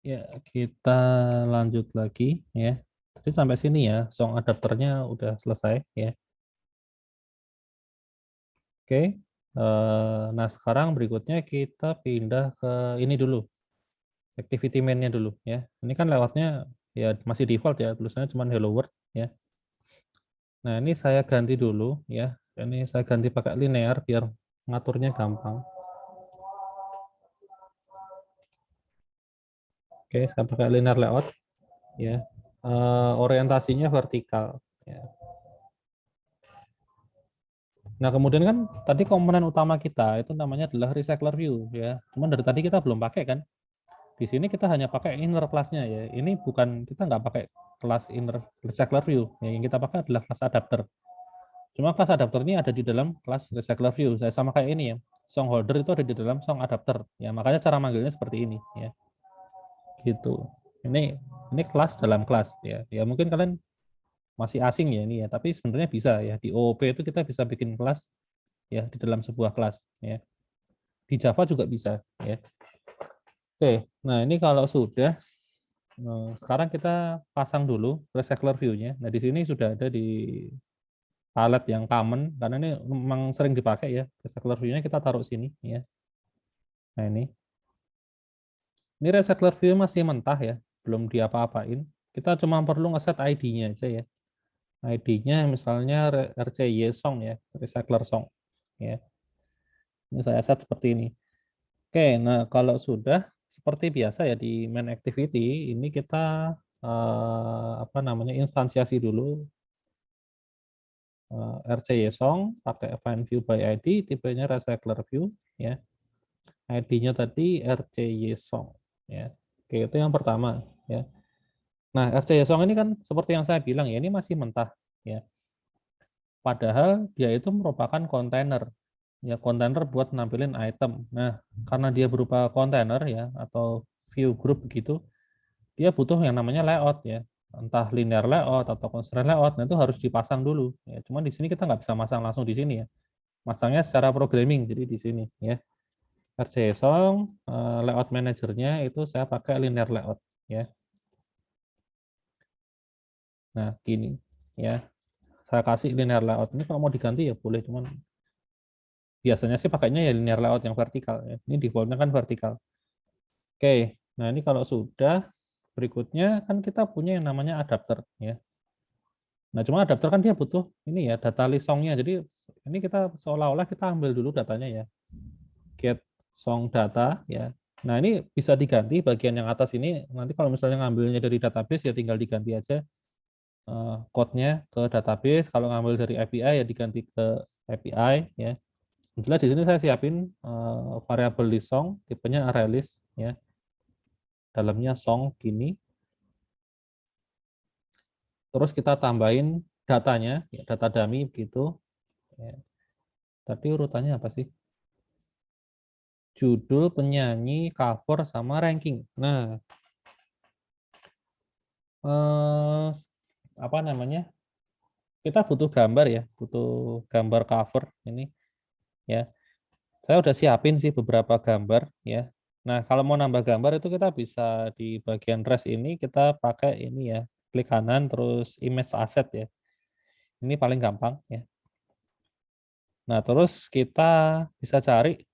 Ya, kita lanjut lagi ya. Jadi sampai sini ya, song adapternya udah selesai ya. Oke. Nah, sekarang berikutnya kita pindah ke ini dulu, activity main-nya dulu ya. Ini kan lewatnya ya masih default ya, tulisannya cuma hello world ya. Nah, ini saya ganti dulu ya. Ini saya ganti pakai linear biar ngaturnya gampang. Oke, saya pakai linear layout ya. Orientasinya vertikal ya. Nah, kemudian kan tadi komponen utama kita itu namanya adalah recycler view ya. Cuman dari tadi kita belum pakai kan. Di sini kita hanya pakai inner class-nya ya. Ini bukan, kita nggak pakai kelas inner recycler view. Ya, yang kita pakai adalah kelas adapter. Cuma kelas adapter ini ada di dalam kelas recycler view. Saya sama kayak ini ya. Song holder itu ada di dalam song adapter. Ya, makanya cara manggilnya seperti ini ya. Gitu. Ini kelas dalam kelas ya. Ya mungkin kalian masih asing ya ini ya, tapi sebenarnya bisa ya. Di OOP itu kita bisa bikin kelas ya di dalam sebuah kelas ya. Di Java juga bisa ya. Oke, nah ini kalau sudah, sekarang kita pasang dulu recycler view-nya. Nah di sini sudah ada di palette yang common karena ini memang sering dipakai ya. Recycler view-nya kita taruh sini ya. Nah ini recycler view masih mentah ya, belum diapa-apain. Kita cuma perlu ngeset ID-nya aja ya. ID-nya misalnya RCY song ya, recycler song ya. Ini saya set seperti ini. Oke, nah kalau sudah seperti biasa ya di main activity ini kita apa namanya instansiasi dulu RCY song pakai find view by ID, tipenya recycler view ya. ID-nya tadi RCY song ya. Oke, itu yang pertama ya. Nah, RCY song ini kan seperti yang saya bilang ya, ini masih mentah ya. Padahal dia itu merupakan kontainer ya, kontainer buat nampilin item. Nah, karena dia berupa kontainer ya atau view group begitu, dia butuh yang namanya layout ya, entah linear layout atau constraint layout. Nah, itu harus dipasang dulu ya. Cuman di sini kita nggak bisa masang langsung di sini ya, masangnya secara programming, jadi di sini ya. RCSong layout manajernya itu saya pakai linear layout ya. Nah, gini ya, saya kasih linear layout ini, kalau mau diganti ya boleh, cuman biasanya sih pakainya ya linear layout yang vertikal ya. Ini defaultnya kan vertikal. Oke, nah ini kalau sudah, berikutnya kan kita punya yang namanya adapter ya. Nah, cuma adapter kan dia butuh ini ya, data list songnya. Jadi ini kita seolah-olah kita ambil dulu datanya ya. Get song data ya. Nah, ini bisa diganti bagian yang atas ini. Nanti kalau misalnya ngambilnya dari database ya tinggal diganti aja code-nya ke database. Kalau ngambil dari API ya diganti ke API ya. Jelas di sini saya siapin variabel list song, tipenya array list ya. Dalamnya song gini. Terus kita tambahin datanya, ya, data dummy begitu. Ya. Tadi urutannya apa sih? Judul, penyanyi, cover, sama ranking. Nah, apa namanya? Kita butuh gambar ya, butuh gambar cover ini ya. Saya udah siapin sih beberapa gambar ya. Nah, kalau mau nambah gambar itu kita bisa di bagian res ini kita pakai ini ya, klik kanan terus image asset ya. Ini paling gampang ya. Nah, terus kita bisa cari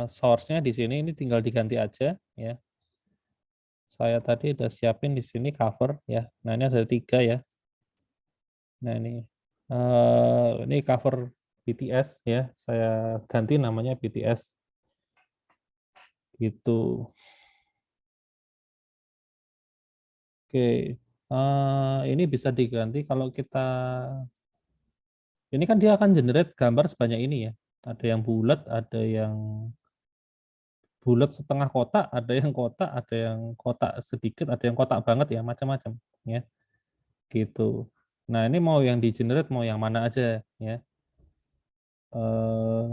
source-nya di sini, ini tinggal diganti aja ya. Saya tadi udah siapin di sini cover ya. Nah, ini ada 3 ya. Nah, ini cover BTS ya. Saya ganti namanya BTS gitu. Oke. Ini bisa diganti kalau kita, ini kan dia akan generate gambar sebanyak ini ya. Ada yang bulat, ada yang bulat setengah kotak, ada yang kotak sedikit, ada yang kotak banget ya, macam-macam ya. Gitu. Nah, ini mau yang di generate mau yang mana aja ya. Eh,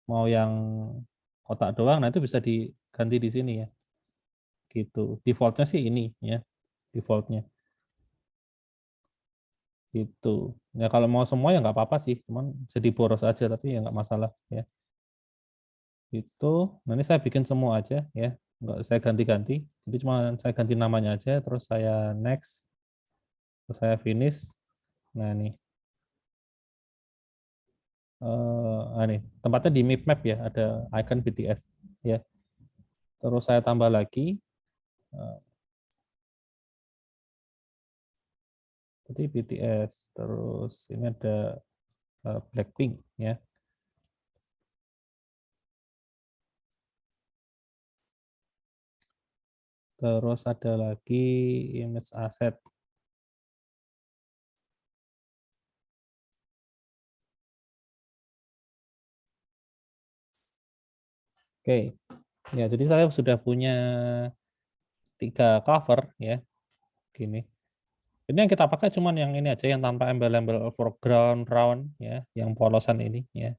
mau yang kotak doang, nah itu bisa diganti di sini ya. Gitu. Defaultnya sih ini ya, defaultnya. Gitu. Ya kalau mau semua ya nggak apa-apa sih, cuman jadi boros aja tapi ya nggak masalah ya. Itu. Nah, ini saya bikin semua aja ya. nggak saya ganti-ganti. Jadi cuma saya ganti namanya aja, terus saya next, terus saya finish. Nah ini, ini tempatnya di map map ya, ada icon BTS ya. Terus saya tambah lagi, eh, tadi BTS. Terus ini ada Blackpink ya. Terus ada lagi image asset. Oke, ya jadi saya sudah punya 3 cover ya, gini. Ini yang kita pakai cuman yang ini aja, yang tanpa embel-embel foreground round ya, yang polosan ini ya.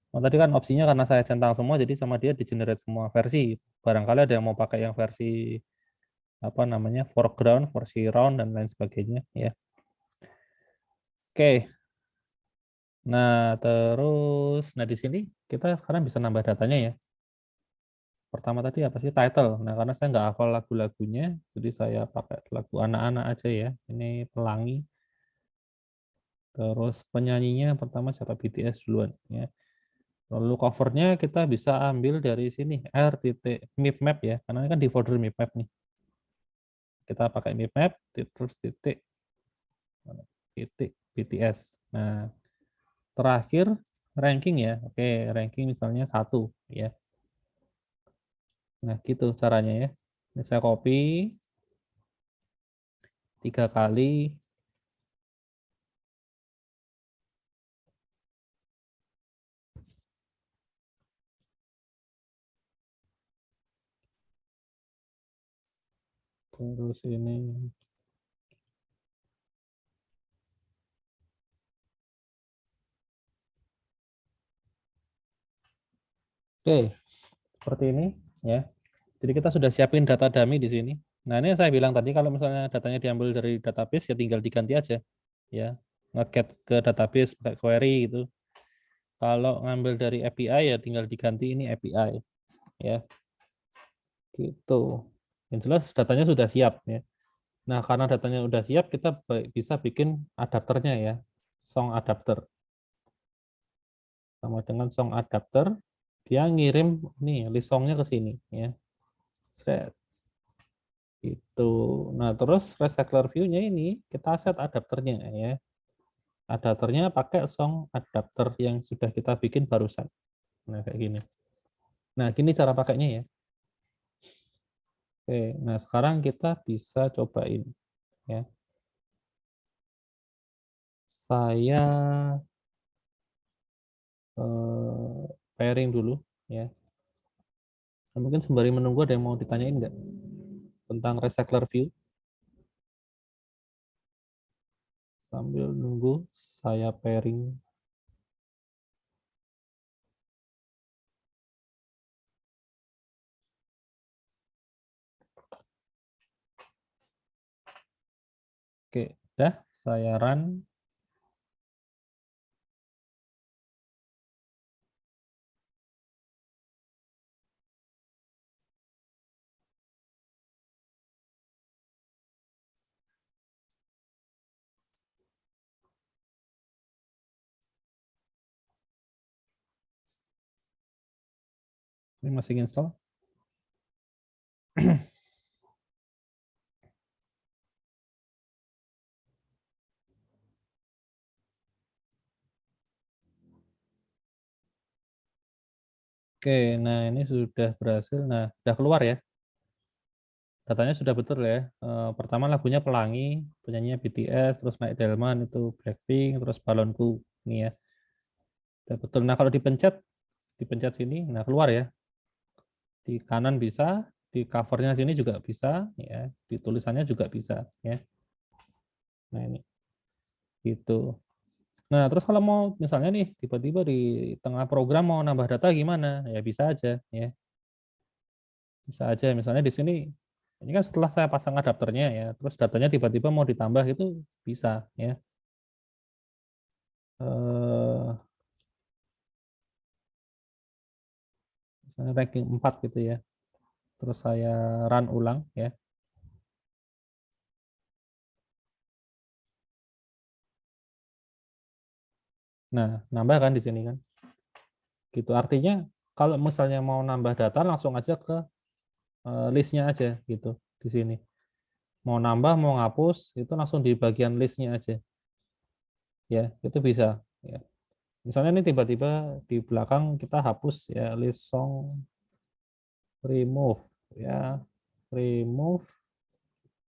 Oh, tadi kan opsinya karena saya centang semua, jadi sama dia di generate semua versi. Barangkali ada yang mau pakai yang versi apa namanya foreground, versi round dan lain sebagainya ya. Oke. Nah, terus di sini kita sekarang bisa nambah datanya ya. Pertama tadi apa sih title. Nah, karena saya nggak hafal lagu-lagunya, jadi saya pakai lagu anak-anak aja ya. Ini Pelangi. Terus penyanyinya pertama siapa, BTS duluan ya. Lalu covernya kita bisa ambil dari sini r titik map ya, karena ini kan di folder map nih. Kita pakai map terus titik BTS. Nah, terakhir ranking ya. Oke, ranking misalnya 1 ya. Nah, gitu caranya ya. Ini saya copy 3 kali. Terus ini. Oke, seperti ini ya. Jadi kita sudah siapin data dummy di sini. Nah, ini yang saya bilang tadi, kalau misalnya datanya diambil dari database ya tinggal diganti aja ya. Nge-get ke database pakai query gitu. Kalau ngambil dari API ya tinggal diganti ini API ya. Gitu. Yang jelas datanya sudah siap ya. Nah, karena datanya sudah siap, kita bisa bikin adapternya ya. Song adapter. Sama dengan song adapter, dia ngirim nih list songnya ke sini ya. Set. Itu. Nah, terus recycler view-nya ini kita set adapternya ya. Adapternya pakai song adapter yang sudah kita bikin barusan. Nah, kayak gini. Nah, gini cara pakainya ya. Oke, nah sekarang kita bisa cobain ya. Saya pairing dulu ya. Nah, mungkin sembari menunggu ada yang mau ditanyain nggak tentang recycler view? Sambil nunggu saya pairing. Oke, udah saya run. Ini masih install. Oke, nah ini sudah berhasil. Nah, sudah keluar ya. Datanya sudah betul ya. Pertama lagunya Pelangi, penyanyinya BTS, terus Naik Delman itu Blackpink, terus Balonku ini ya. Sudah betul. Nah, kalau dipencet sini, nah keluar ya. Di kanan bisa, di covernya sini juga bisa, ya. Di tulisannya juga bisa, ya. Nah ini, gitu. Nah, terus kalau mau misalnya nih tiba-tiba di tengah program mau nambah data gimana? Ya bisa aja, ya. Bisa aja. Misalnya di sini, ini kan setelah saya pasang adapternya ya, terus datanya tiba-tiba mau ditambah itu bisa, ya. Eh, Misalnya ranking 4 gitu ya. terus saya run ulang ya. Nah, nambah kan di sini kan. Gitu. Artinya kalau misalnya mau nambah data langsung aja ke listnya aja gitu di sini. Mau nambah, mau ngapus itu langsung di bagian listnya aja. Ya, itu bisa ya. Misalnya ini tiba-tiba di belakang kita hapus ya list song remove ya. Remove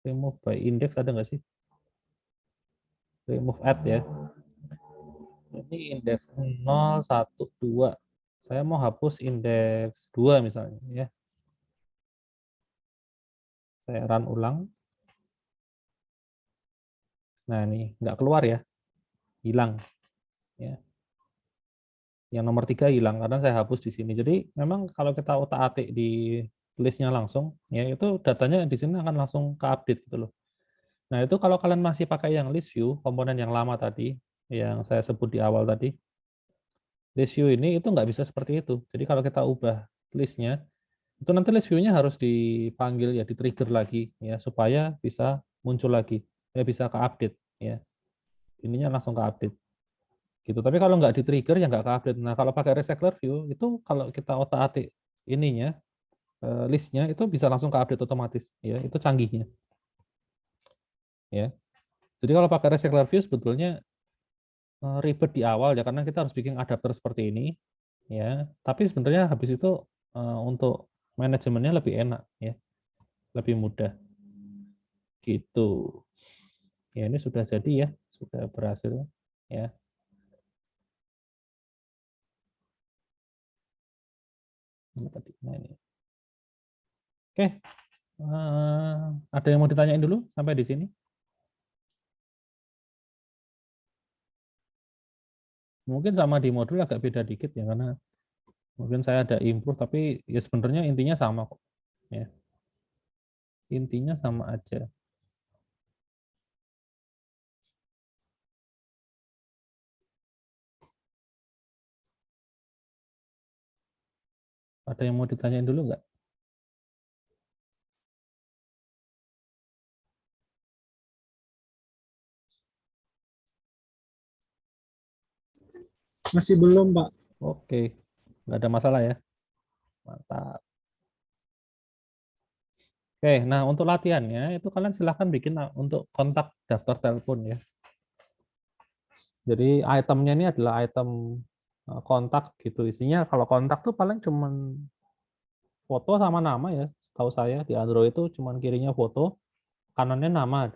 remove by index ada nggak sih? Remove add ya. Ini indeks 0, 1, 2. Saya mau hapus indeks 2 misalnya ya. Saya run ulang. Nah, ini nggak keluar ya. Hilang ya. Yang nomor 3 hilang karena saya hapus di sini. Jadi memang kalau kita otak-atik di listnya langsung, ya itu datanya di sini akan langsung ke update gitu loh. Nah, itu kalau kalian masih pakai yang list view, komponen yang lama tadi, yang saya sebut di awal tadi, list view ini itu nggak bisa seperti itu. Jadi kalau kita ubah listnya, itu nanti list view-nya harus dipanggil ya, di-trigger lagi ya supaya bisa muncul lagi, ya bisa ke update ya. Ininya langsung ke update. Gitu. Tapi kalau nggak di-trigger ya nggak ke update. Nah, kalau pakai recycler view itu kalau kita otak-atik ininya listnya itu bisa langsung ke update otomatis ya. Itu canggihnya. Ya. Jadi kalau pakai recycler view sebetulnya ribet di awal ya karena kita harus bikin adapter seperti ini ya. Tapi sebenarnya habis itu untuk manajemennya lebih enak ya, lebih mudah gitu. Ya ini sudah jadi ya, sudah berhasil ya. Ini tadi. Nah ini. Oke, ada yang mau ditanyain dulu sampai di sini? Mungkin sama di modul agak beda dikit ya karena mungkin saya ada improve tapi ya sebenarnya intinya sama kok ya. Intinya sama aja. Ada yang mau ditanyain dulu nggak? Masih belum, Pak. Oke, nggak ada masalah ya. Mantap. Oke, nah untuk latihannya itu kalian silahkan bikin untuk kontak daftar telepon ya. Jadi itemnya ini adalah item kontak gitu. Isinya kalau kontak tuh paling cuman foto sama nama ya. Setahu saya di Android itu cuman kirinya foto, kanannya nama.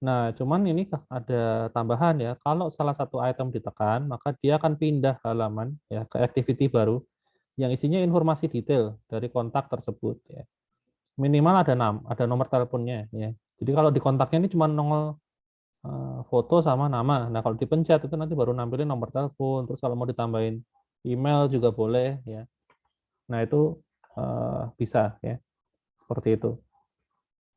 Nah, cuman ini ada tambahan ya. Kalau salah satu item ditekan, maka dia akan pindah halaman ya ke activity baru yang isinya informasi detail dari kontak tersebut ya. Minimal ada nomor teleponnya ya. Jadi kalau di kontaknya ini cuma nongol foto sama nama. Nah, kalau dipencet itu nanti baru nampilin nomor telepon. Terus kalau mau ditambahin email juga boleh ya. Nah, itu bisa ya. Seperti itu.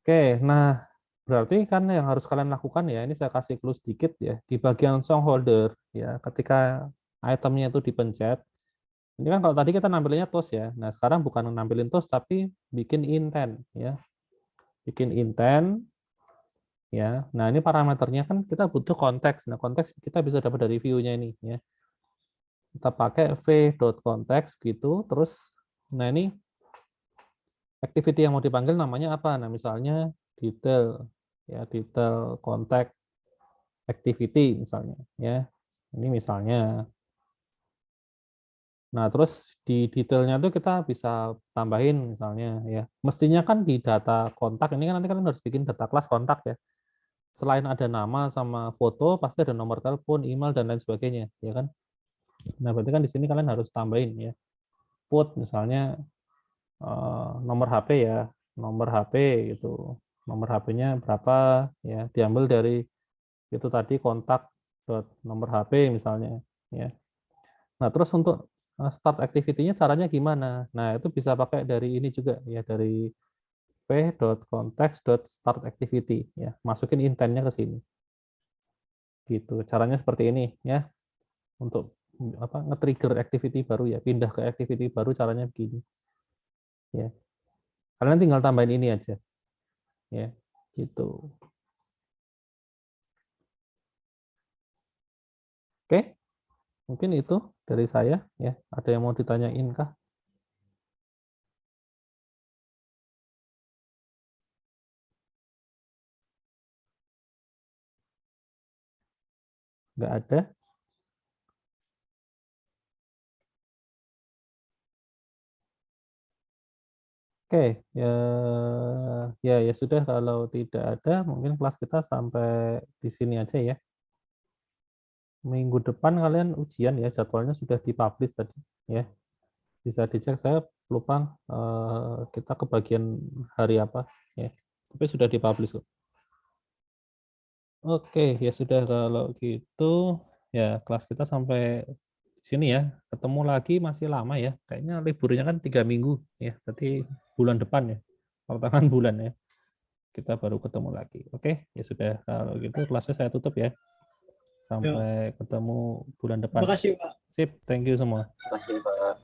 Oke, nah berarti kan yang harus kalian lakukan ya, ini saya kasih clue sedikit ya, di bagian song holder ya, ketika itemnya itu dipencet, ini kan kalau tadi kita nampilinnya toast ya, nah sekarang bukan nampilin toast tapi bikin intent ya, bikin intent ya. Nah ini parameternya kan kita butuh konteks, nah konteks kita bisa dapat dari view-nya ini ya. Kita pakai v.context gitu, terus nah ini activity yang mau dipanggil namanya apa? Nah misalnya detail ya, detail contact activity misalnya ya. Ini misalnya. Nah, terus di detailnya tuh kita bisa tambahin misalnya ya. Mestinya kan di data kontak ini kan nanti kalian harus bikin data kelas kontak ya. Selain ada nama sama foto, pasti ada nomor telepon, email dan lain sebagainya, ya kan? Nah, berarti kan di sini kalian harus tambahin ya. Put misalnya nomor HP ya, nomor HP gitu. Nomor HP-nya berapa ya, diambil dari itu tadi kontak nomor HP misalnya ya. Nah, terus untuk start activity-nya caranya gimana? Nah, itu bisa pakai dari ini juga ya, dari p.context.startActivity ya. Masukin intentnya ke sini. Gitu. Caranya seperti ini ya. Untuk apa nge-trigger activity baru ya, pindah ke activity baru caranya begini. Ya. Kalian tinggal tambahin ini aja. Ya, gitu. Oke, mungkin itu dari saya ya. Ada yang mau ditanyain kah? Nggak ada. Oke, ya sudah, kalau tidak ada mungkin kelas kita sampai di sini aja ya. Minggu depan kalian ujian ya, jadwalnya sudah dipublish tadi ya. Bisa dicek, saya lupa kita kebagian hari apa ya. Tapi sudah dipublish kok. Oke, ya sudah, kalau gitu ya kelas kita sampai sini ya. Ketemu lagi masih lama ya. Kayaknya liburnya kan 3 minggu ya. Berarti bulan depan ya. Pertengahan bulan ya. Kita baru ketemu lagi. Oke, ya sudah, kalau gitu kelasnya saya tutup ya. Ya. Sampai ketemu bulan depan. Terima kasih, Pak. Sip, thank you semua. Terima kasih, Pak.